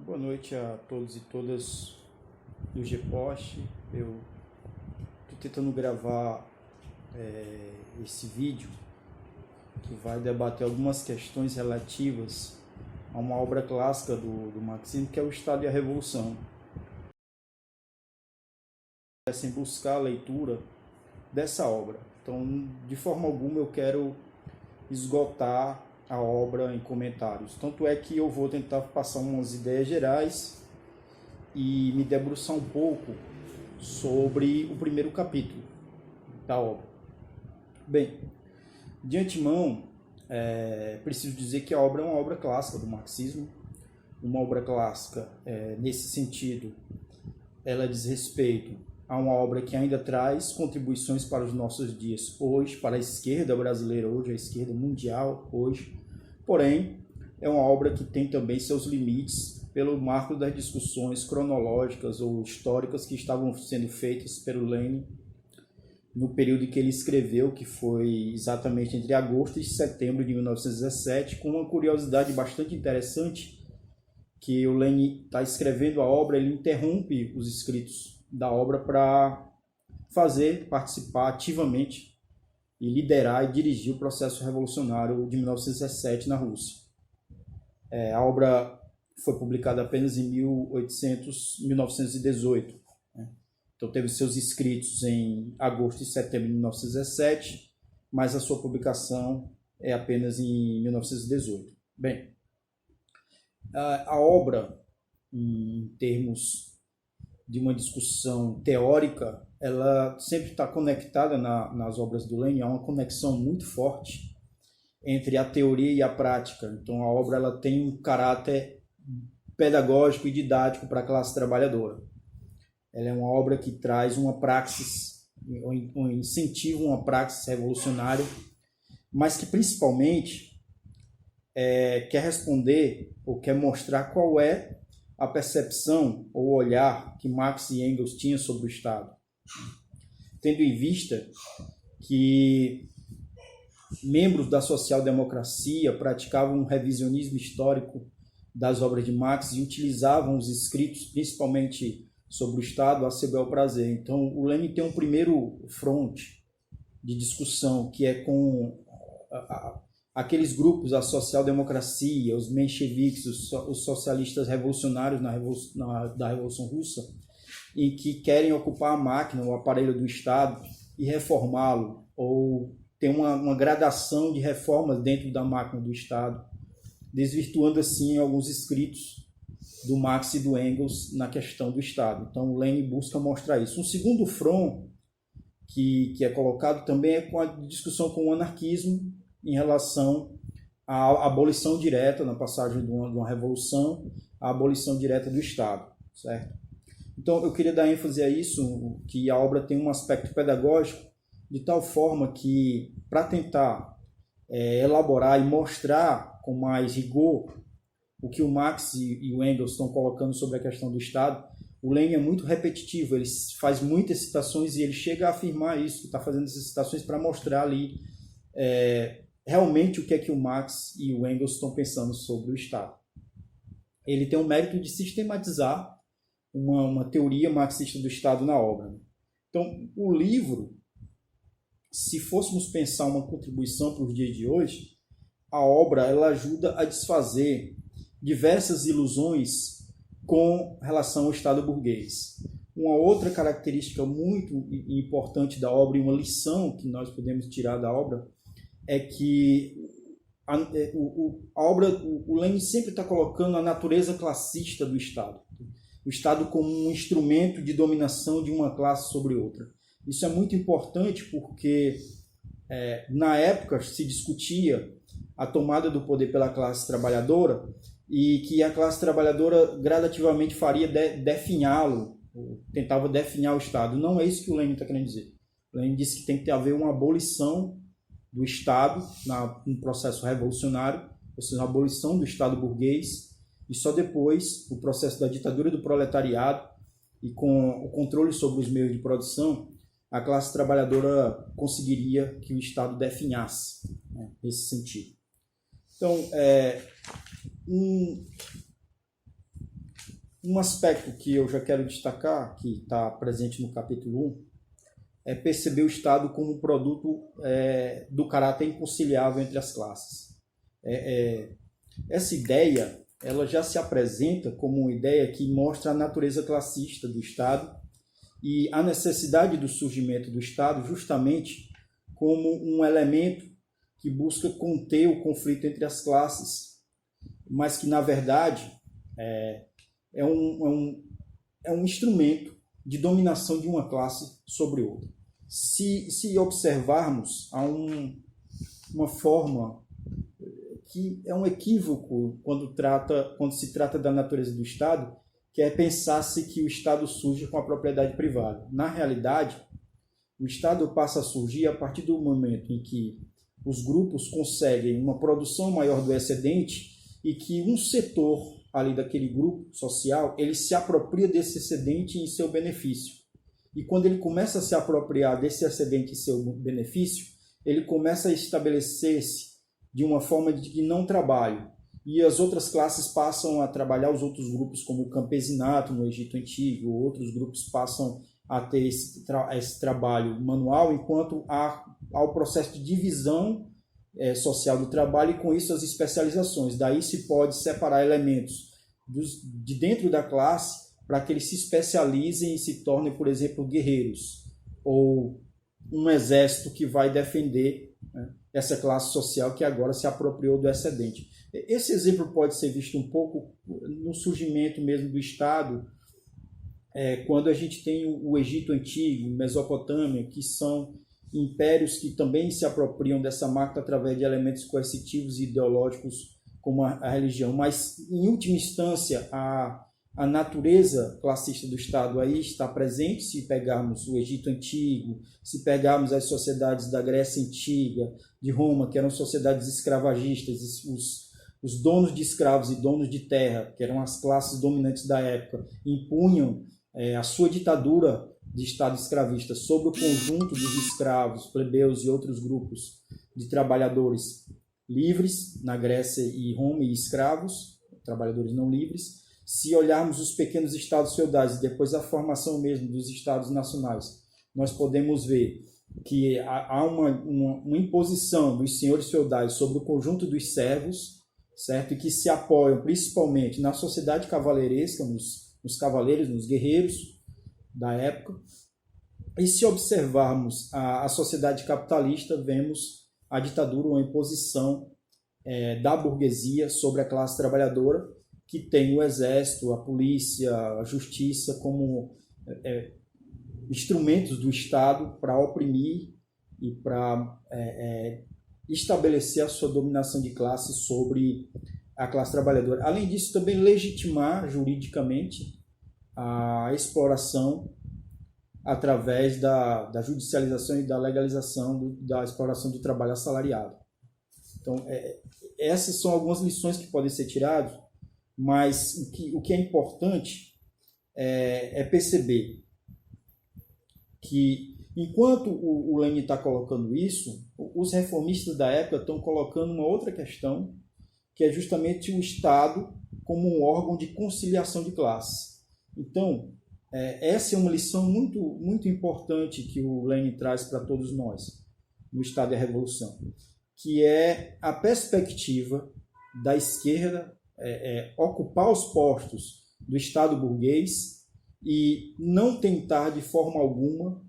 Boa noite a todos e todas do GPost. Eu estou tentando gravar esse vídeo que vai debater algumas questões relativas a uma obra clássica do marxismo, que é o Estado e a Revolução. Sem buscar a leitura dessa obra. Então, de forma alguma, eu quero esgotar a obra em comentários. Tanto é que eu vou tentar passar umas ideias gerais e me debruçar um pouco sobre o primeiro capítulo da obra. Bem, de antemão, preciso dizer que a obra é uma obra clássica do marxismo. Uma obra clássica, nesse sentido, ela diz respeito a uma obra que ainda traz contribuições para os nossos dias hoje, para a esquerda brasileira hoje, a esquerda mundial hoje. Porém, é uma obra que tem também seus limites pelo marco das discussões cronológicas ou históricas que estavam sendo feitas pelo Lenin no período em que ele escreveu, que foi exatamente entre agosto e setembro de 1917, com uma curiosidade bastante interessante, que o Lenin está escrevendo a obra, ele interrompe os escritos da obra para participar ativamente e liderar e dirigir o processo revolucionário de 1917 na Rússia. A obra foi publicada apenas em 1918. Né? Então teve seus escritos em agosto e setembro de 1917, mas a sua publicação é apenas em 1918. Bem, a obra, em termos de uma discussão teórica, ela sempre está conectada nas obras do Lenin, há uma conexão muito forte entre a teoria e a prática. Então a obra ela tem um caráter pedagógico e didático para a classe trabalhadora. Ela é uma obra que traz uma praxis, um incentivo, uma praxis revolucionária, mas que principalmente quer responder ou quer mostrar qual é a percepção ou olhar que Marx e Engels tinham sobre o Estado, tendo em vista que membros da social-democracia praticavam um revisionismo histórico das obras de Marx e utilizavam os escritos, principalmente sobre o Estado, a seu bel prazer. Então, o Lenin tem um primeiro fronte de discussão, que é com aqueles grupos, a social-democracia, os mencheviques, os socialistas revolucionários da Revolução Russa, e que querem ocupar a máquina, o aparelho do Estado e reformá-lo, ou ter uma gradação de reformas dentro da máquina do Estado, desvirtuando assim alguns escritos do Marx e do Engels na questão do Estado. Então o Lenin busca mostrar isso. Um segundo front que é colocado também é com a discussão com o anarquismo em relação à abolição direta, na passagem de uma revolução, à abolição direta do Estado, certo? Então, eu queria dar ênfase a isso, que a obra tem um aspecto pedagógico, de tal forma que, para tentar elaborar e mostrar com mais rigor o que o Marx e o Engels estão colocando sobre a questão do Estado, o Lenin é muito repetitivo, ele faz muitas citações e ele chega a afirmar isso, que está fazendo essas citações para mostrar ali realmente o que é que o Marx e o Engels estão pensando sobre o Estado. Ele tem o mérito de sistematizar uma teoria marxista do Estado na obra. Então, o livro, se fôssemos pensar uma contribuição para os dias de hoje, a obra ela ajuda a desfazer diversas ilusões com relação ao Estado burguês. Uma outra característica muito importante da obra, e uma lição que nós podemos tirar da obra, é que o Lenin sempre está colocando a natureza classista do Estado. O Estado como um instrumento de dominação de uma classe sobre outra. Isso é muito importante porque, na época, se discutia a tomada do poder pela classe trabalhadora e que a classe trabalhadora gradativamente faria definhá-lo, tentava definhar o Estado. Não é isso que o Lenin está querendo dizer. O Lenin disse que tem que haver uma abolição do Estado no processo revolucionário, ou seja, a abolição do Estado burguês, e só depois o processo da ditadura do proletariado e com o controle sobre os meios de produção, a classe trabalhadora conseguiria que o Estado definhasse, né, nesse sentido. Então, Um aspecto que eu já quero destacar, que está presente no capítulo 1, é perceber o Estado como produto do caráter inconciliável entre as classes. Essa ideia ela já se apresenta como uma ideia que mostra a natureza classista do Estado e a necessidade do surgimento do Estado justamente como um elemento que busca conter o conflito entre as classes, mas que, na verdade, é um instrumento de dominação de uma classe sobre outra. Se observarmos, há uma forma que é um equívoco quando se trata da natureza do Estado, que é pensar-se que o Estado surge com a propriedade privada. Na realidade, o Estado passa a surgir a partir do momento em que os grupos conseguem uma produção maior do excedente e que um setor ali daquele grupo social, ele se apropria desse excedente em seu benefício. E quando ele começa a se apropriar desse excedente em seu benefício, ele começa a estabelecer-se de uma forma de não trabalho. E as outras classes passam a trabalhar os outros grupos, como o campesinato no Egito Antigo, outros grupos passam a ter esse trabalho manual, enquanto há o processo de divisão social do trabalho e com isso as especializações. Daí se pode separar elementos de dentro da classe para que eles se especializem e se tornem, por exemplo, guerreiros ou um exército que vai defender essa classe social que agora se apropriou do excedente. Esse exemplo pode ser visto um pouco no surgimento mesmo do Estado, quando a gente tem o Egito Antigo, Mesopotâmia, que são impérios que também se apropriam dessa máquina através de elementos coercitivos e ideológicos como a religião. Mas, em última instância, a natureza classista do Estado aí está presente. Se pegarmos o Egito Antigo, se pegarmos as sociedades da Grécia Antiga, de Roma, que eram sociedades escravagistas, os donos de escravos e donos de terra, que eram as classes dominantes da época, impunham a sua ditadura de Estado escravista sobre o conjunto dos escravos, plebeus e outros grupos de trabalhadores livres na Grécia e Roma e escravos, trabalhadores não livres. Se olharmos os pequenos estados feudais e depois a formação mesmo dos estados nacionais, nós podemos ver que há uma imposição dos senhores feudais sobre o conjunto dos servos, certo? E que se apoiam principalmente na sociedade cavaleiresca, nos cavaleiros, nos guerreiros da época. E se observarmos a sociedade capitalista, vemos a ditadura, uma imposição da burguesia sobre a classe trabalhadora, que tem o exército, a polícia, a justiça como instrumentos do Estado para oprimir e para estabelecer a sua dominação de classe sobre a classe trabalhadora. Além disso, também legitimar juridicamente a exploração através da judicialização e da legalização da exploração do trabalho assalariado. Então, essas são algumas lições que podem ser tiradas, mas o que é importante é perceber que, enquanto o Lenin está colocando isso, os reformistas da época estão colocando uma outra questão, que é justamente o Estado como um órgão de conciliação de classes. Então, essa é uma lição muito, muito importante que o Lenin traz para todos nós, no Estado e a Revolução, que é a perspectiva da esquerda ocupar os postos do Estado burguês e não tentar de forma alguma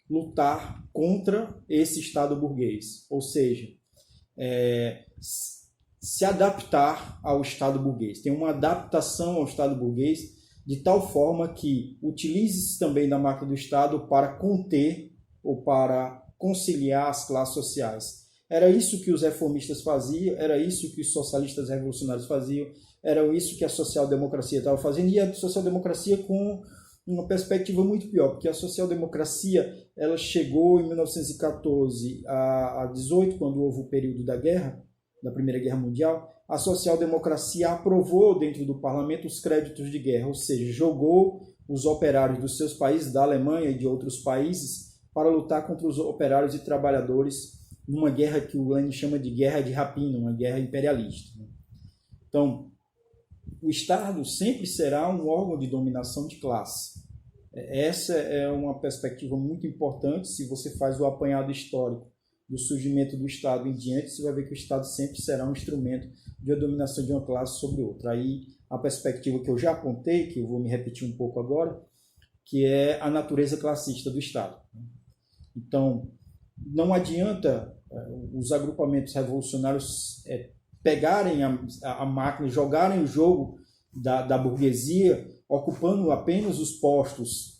lutar contra esse Estado burguês, ou seja, se adaptar ao Estado burguês. Tem uma adaptação ao Estado burguês de tal forma que utilize-se também da máquina do Estado para conter ou para conciliar as classes sociais. Era isso que os reformistas faziam, era isso que os socialistas revolucionários faziam, era isso que a social-democracia estava fazendo, e a social-democracia com uma perspectiva muito pior, porque a social-democracia ela chegou em 1914 a 18, quando houve o período da guerra, da Primeira Guerra Mundial. A social-democracia aprovou dentro do parlamento os créditos de guerra, ou seja, jogou os operários dos seus países, da Alemanha e de outros países, para lutar contra os operários e trabalhadores numa guerra que o Lenin chama de guerra de rapina, uma guerra imperialista. Então, o Estado sempre será um órgão de dominação de classe. Essa é uma perspectiva muito importante. Se você faz o apanhado histórico do surgimento do Estado em diante, você vai ver que o Estado sempre será um instrumento de dominação de uma classe sobre outra. Aí a perspectiva que eu já apontei, que eu vou me repetir um pouco agora, que é a natureza classista do Estado. Então, não adianta os agrupamentos revolucionários pegarem a máquina, jogarem o jogo da burguesia, ocupando apenas os postos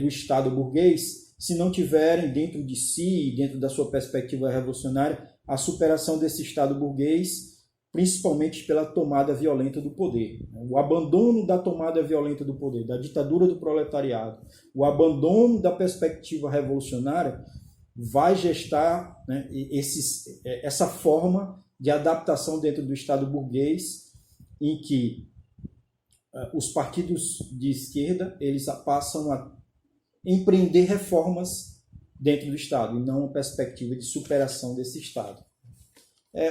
do Estado burguês, se não tiverem dentro de si, dentro da sua perspectiva revolucionária, a superação desse Estado burguês, principalmente pela tomada violenta do poder. O abandono da tomada violenta do poder, da ditadura do proletariado, o abandono da perspectiva revolucionária vai gestar, né, essa forma de adaptação dentro do Estado burguês, em que os partidos de esquerda eles passam a empreender reformas dentro do Estado, e não uma perspectiva de superação desse Estado.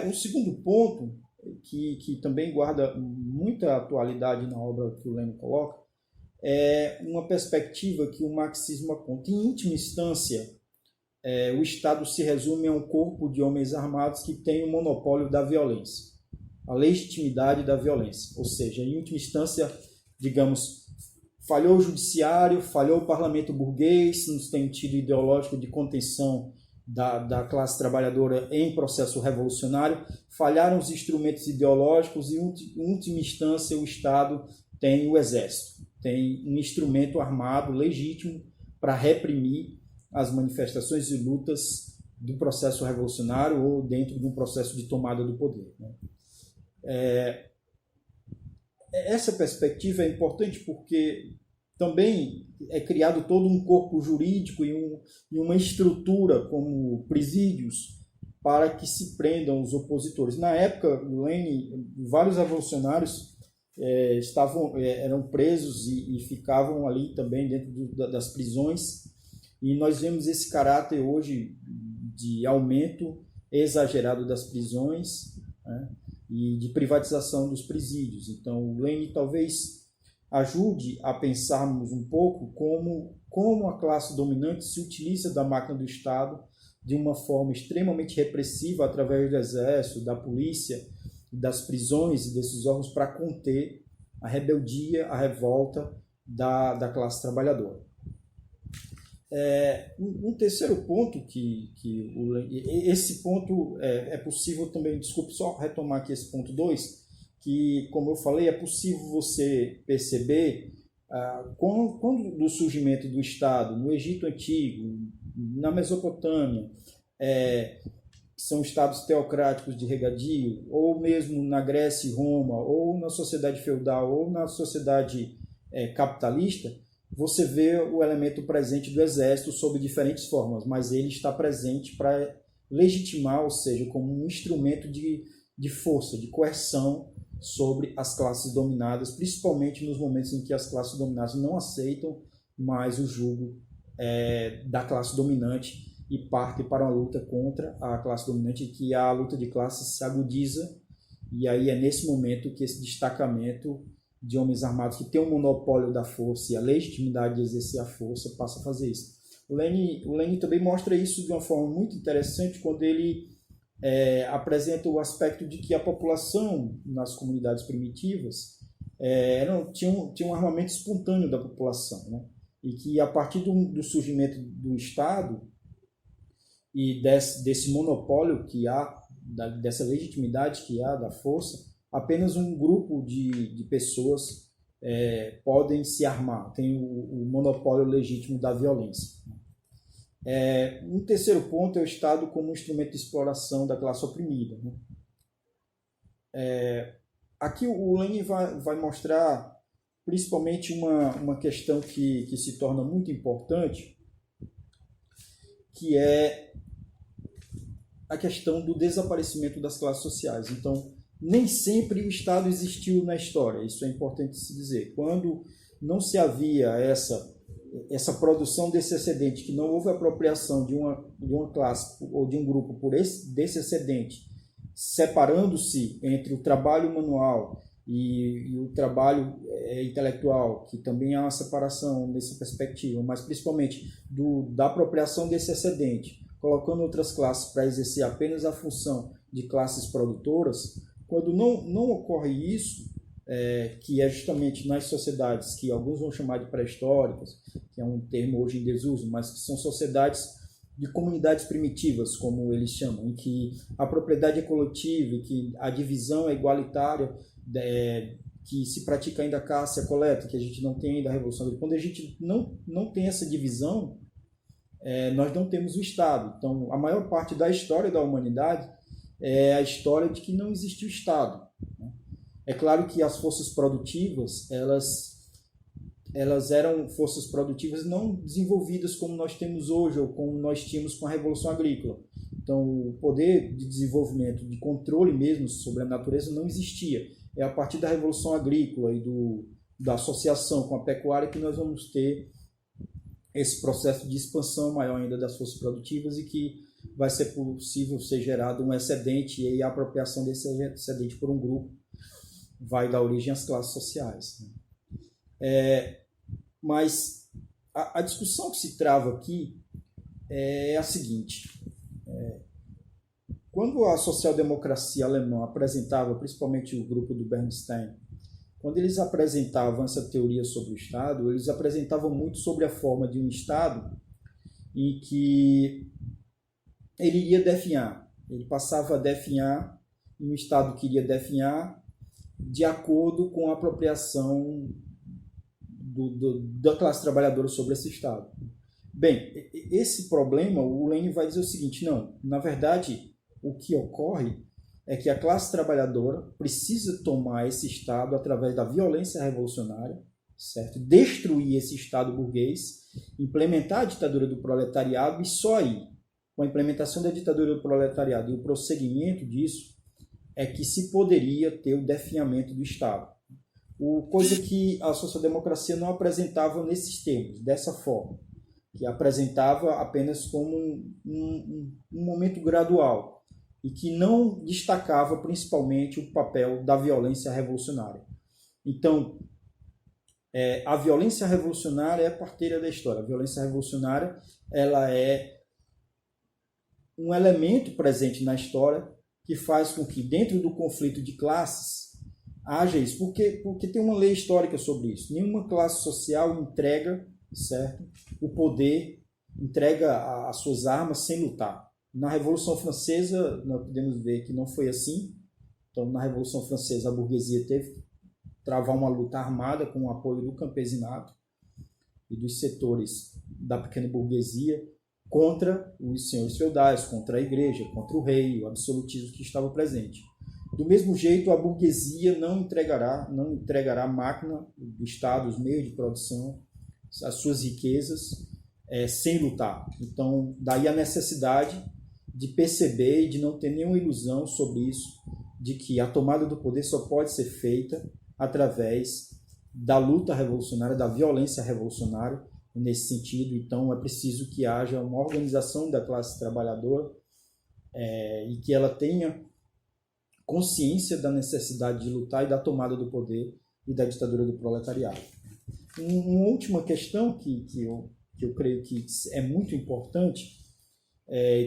Um segundo ponto, que também guarda muita atualidade na obra que o Lenin coloca, é uma perspectiva que o marxismo aponta. Em última instância, o Estado se resume a um corpo de homens armados que tem o monopólio da violência, a legitimidade da violência. Ou seja, em última instância, digamos, falhou o judiciário, falhou o parlamento burguês, no sentido ideológico de contenção da classe trabalhadora em processo revolucionário, falharam os instrumentos ideológicos e, em última instância, o Estado tem o Exército, tem um instrumento armado legítimo para reprimir as manifestações e lutas do processo revolucionário ou dentro de um processo de tomada do poder. Essa perspectiva é importante porque também é criado todo um corpo jurídico e uma estrutura como presídios para que se prendam os opositores. Na época, Lenin, vários revolucionários eram presos e ficavam ali também dentro das prisões, e nós vemos esse caráter hoje de aumento exagerado das prisões, né, e de privatização dos presídios. Então, o Lenin talvez ajude a pensarmos um pouco como a classe dominante se utiliza da máquina do Estado de uma forma extremamente repressiva através do exército, da polícia, das prisões e desses órgãos para conter a rebeldia, a revolta da classe trabalhadora. Um terceiro ponto esse ponto é possível também, desculpe só retomar aqui esse ponto 2, que, como eu falei, é possível você perceber quando do surgimento do Estado no Egito Antigo, na Mesopotâmia, são estados teocráticos de regadio, ou mesmo na Grécia e Roma, ou na sociedade feudal, ou na sociedade capitalista, você vê o elemento presente do exército sob diferentes formas, mas ele está presente para legitimar, ou seja, como um instrumento de força, de coerção sobre as classes dominadas, principalmente nos momentos em que as classes dominadas não aceitam mais o jugo da classe dominante e partem para uma luta contra a classe dominante, e que a luta de classes se agudiza, e aí é nesse momento que esse destacamento de homens armados que tem um monopólio da força e a legitimidade de exercer a força passa a fazer isso. O Lenin também mostra isso de uma forma muito interessante quando ele apresenta o aspecto de que a população nas comunidades primitivas tinha um armamento espontâneo da população, né? E que a partir do surgimento do Estado e desse monopólio que há, dessa legitimidade que há da força, apenas um grupo de pessoas podem se armar, tem o monopólio legítimo da violência. Um terceiro ponto é o Estado como um instrumento de exploração da classe oprimida, né? Aqui o Lenin vai mostrar principalmente uma questão que se torna muito importante, que é a questão do desaparecimento das classes sociais. Então, nem sempre o Estado existiu na história, isso é importante se dizer. Quando não se havia essa produção desse excedente, que não houve apropriação de uma classe ou de um grupo desse excedente, separando-se entre o trabalho manual e o trabalho intelectual, que também há uma separação nessa perspectiva, mas principalmente da apropriação desse excedente, colocando outras classes para exercer apenas a função de classes produtoras, quando não ocorre isso, que é justamente nas sociedades que alguns vão chamar de pré-históricas, que é um termo hoje em desuso, mas que são sociedades de comunidades primitivas, como eles chamam, em que a propriedade é coletiva e que a divisão é igualitária, que se pratica ainda a caça e a coleta, que a gente não tem ainda a Revolução Agrícola. Quando a gente não tem essa divisão, nós não temos o Estado. Então, a maior parte da história da humanidade é a história de que não existiu Estado. É claro que as forças produtivas, elas eram forças produtivas não desenvolvidas como nós temos hoje ou como nós tínhamos com a Revolução Agrícola. Então, o poder de desenvolvimento, de controle mesmo sobre a natureza não existia. É a partir da Revolução Agrícola e da associação com a pecuária que nós vamos ter esse processo de expansão maior ainda das forças produtivas e que vai ser possível ser gerado um excedente e aí a apropriação desse excedente por um grupo vai dar origem às classes sociais. Mas a discussão que se trava aqui é a seguinte. Quando a social-democracia alemã apresentava, principalmente o grupo do Bernstein, quando eles apresentavam essa teoria sobre o Estado, eles apresentavam muito sobre a forma de um Estado em que ele iria definhar. Ele passava a definhar, um Estado que iria definhar de acordo com a apropriação da classe trabalhadora sobre esse Estado. Bem, esse problema, o Lenin vai dizer o seguinte, não, na verdade, o que ocorre é que a classe trabalhadora precisa tomar esse Estado através da violência revolucionária, certo? Destruir esse Estado burguês, implementar a ditadura do proletariado e só aí, com a implementação da ditadura do proletariado e o prosseguimento disso, é que se poderia ter o definhamento do Estado. Coisa que a social-democracia não apresentava nesses termos, dessa forma, que apresentava apenas como um momento gradual e que não destacava principalmente o papel da violência revolucionária. Então, a violência revolucionária é a parteira da história. A violência revolucionária ela é um elemento presente na história que faz com que, dentro do conflito de classes, haja isso. Porque tem uma lei histórica sobre isso. Nenhuma classe social entrega, certo, o poder, entrega as suas armas sem lutar. Na Revolução Francesa, nós podemos ver que não foi assim. Então, na Revolução Francesa, a burguesia teve que travar uma luta armada com o apoio do campesinato e dos setores da pequena burguesia contra os senhores feudais, contra a igreja, contra o rei, o absolutismo que estava presente. Do mesmo jeito, a burguesia não entregará a máquina do Estado, os meios de produção, as suas riquezas, sem lutar. Então, daí a necessidade de perceber e de não ter nenhuma ilusão sobre isso, de que a tomada do poder só pode ser feita através da luta revolucionária, da violência revolucionária, nesse sentido. Então, é preciso que haja uma organização da classe trabalhadora e que ela tenha consciência da necessidade de lutar e da tomada do poder e da ditadura do proletariado. Uma última questão que eu creio que é muito importante,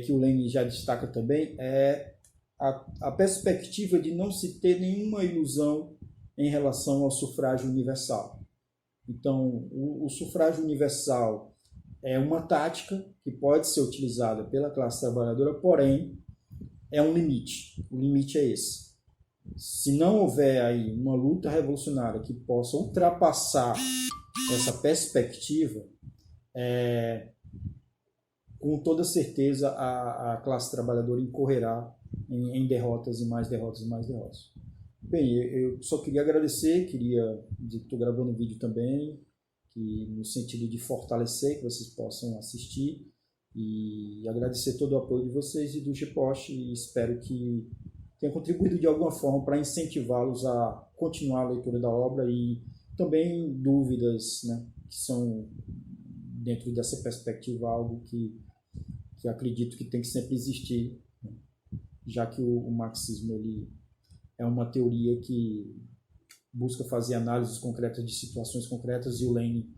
que o Lenin já destaca também, é a perspectiva de não se ter nenhuma ilusão em relação ao sufrágio universal. Então, o sufrágio universal é uma tática que pode ser utilizada pela classe trabalhadora, porém, é um limite. O limite é esse. Se não houver aí uma luta revolucionária que possa ultrapassar essa perspectiva, com toda certeza a classe trabalhadora incorrerá em derrotas e mais derrotas e mais derrotas. Bem, eu só queria agradecer, queria dizer que estou gravando um vídeo também, no sentido de fortalecer, que vocês possam assistir, e agradecer todo o apoio de vocês e do GPOST, e espero que tenha contribuído de alguma forma para incentivá-los a continuar a leitura da obra e também dúvidas, né, que são, dentro dessa perspectiva, algo que acredito que tem que sempre existir, né, já que o marxismo ele é uma teoria que busca fazer análises concretas de situações concretas, e o Lane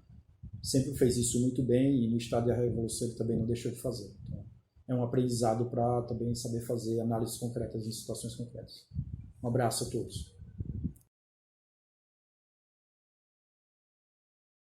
sempre fez isso muito bem, e no Estado da Revolução ele também não deixou de fazer. Então, é um aprendizado para também saber fazer análises concretas em situações concretas. Um abraço a todos.